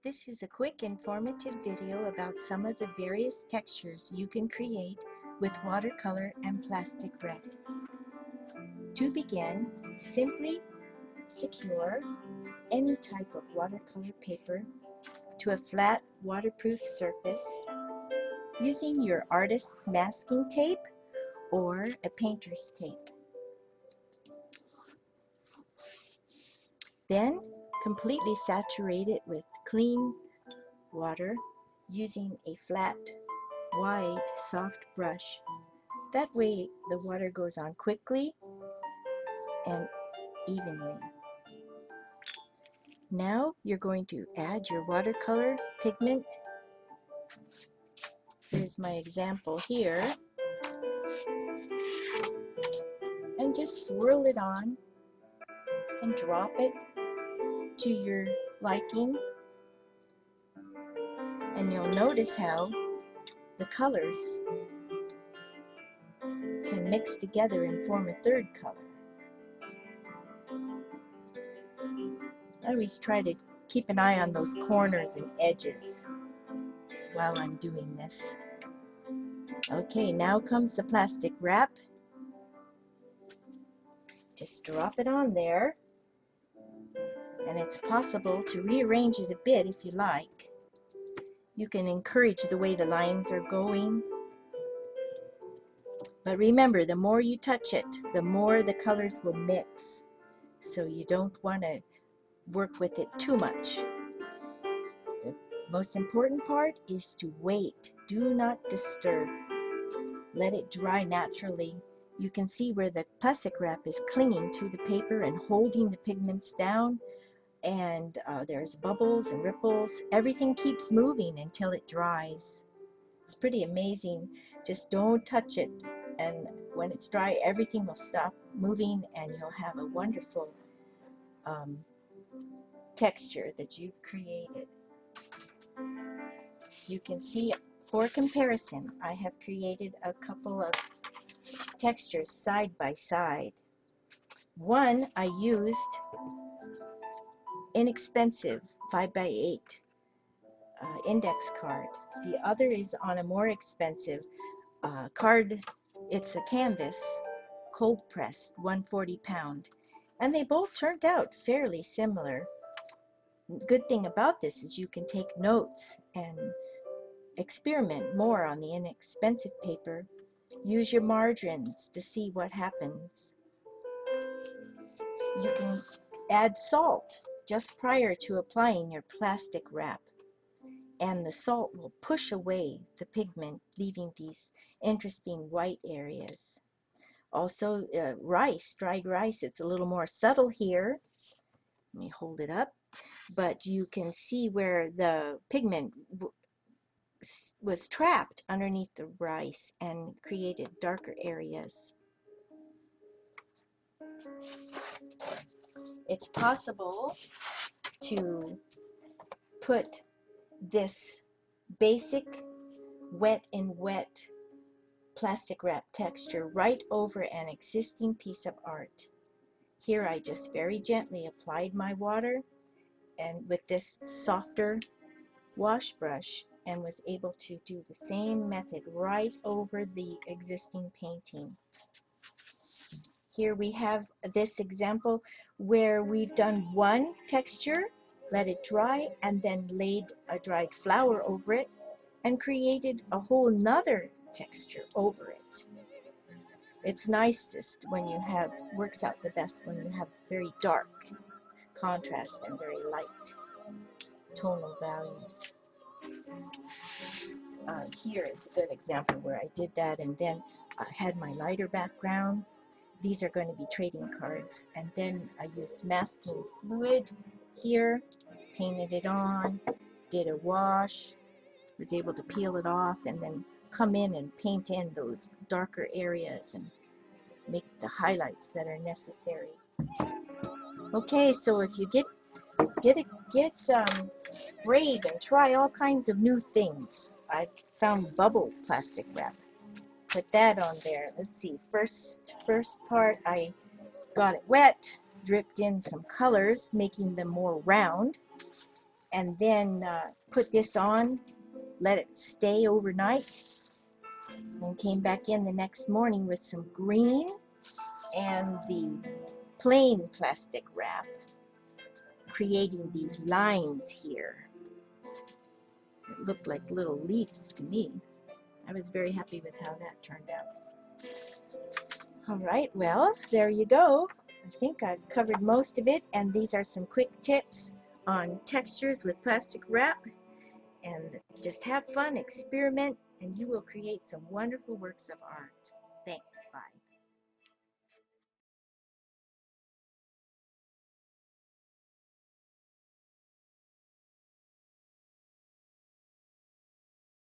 This is a quick informative video about some of the various textures you can create with watercolor and plastic wrap. To begin, simply secure any type of watercolor paper to a flat waterproof surface using your artist's masking tape or a painter's tape. Then completely saturate it with clean water using a flat, wide, soft brush. That way the water goes on quickly and evenly. Now you're going to add your watercolor pigment. Here's my example here. And just swirl it on and drop it to your liking. And you'll notice how the colors can mix together and form a third color. I always try to keep an eye on those corners and edges while I'm doing this. Okay, now comes the plastic wrap. Just drop it on there, and it's possible to rearrange it a bit if you like. You can encourage the way the lines are going. But remember, the more you touch it, the more the colors will mix. So you don't want to work with it too much. The most important part is to wait. Do not disturb. Let it dry naturally. You can see where the plastic wrap is clinging to the paper and holding the pigments down, and there's bubbles and ripples. Everything keeps moving until it dries. It's pretty amazing. Just don't touch it, and when it's dry, everything will stop moving and you'll have a wonderful texture that you've created. You can see, for comparison, I have created a couple of textures side by side. One I used inexpensive 5x8 index card. The other is on a more expensive card. It's a canvas, cold pressed, 140 pound, and they both turned out fairly similar. Good thing about this is you can take notes and experiment more on the inexpensive paper. Use your margins to see what happens. You can add salt just prior to applying your plastic wrap, and the salt will push away the pigment, leaving these interesting white areas. Also, rice, dried rice, it's a little more subtle here. Let me hold it up, but you can see where the pigment was trapped underneath the rice and created darker areas. It's possible to put this basic wet in wet plastic wrap texture right over an existing piece of art. Here I just very gently applied my water and with this softer wash brush, and was able to do the same method right over the existing painting. Here we have this example where we've done one texture, let it dry, and then laid a dried flower over it and created a whole nother texture over it. It's nicest when you have, works out the best when you have very dark contrast and very light tonal values. Here is a good example where I did that, and then I had my lighter background. These are going to be trading cards, and then I used masking fluid here, painted it on, did a wash, was able to peel it off, and then come in and paint in those darker areas and make the highlights that are necessary. Okay, so if you get brave and try all kinds of new things. I found bubble plastic wrap. Put that on there. Let's see. First part, I got it wet, dripped in some colors, making them more round. and then put this on, let it stay overnight, and came back in the next morning with some green and the plain plastic wrap, creating these lines here. It looked like little leaves to me. I was very happy with how that turned out. All right, well, there you go. I think I've covered most of it, and these are some quick tips on textures with plastic wrap. And just have fun, experiment, and you will create some wonderful works of art. Thanks, bye.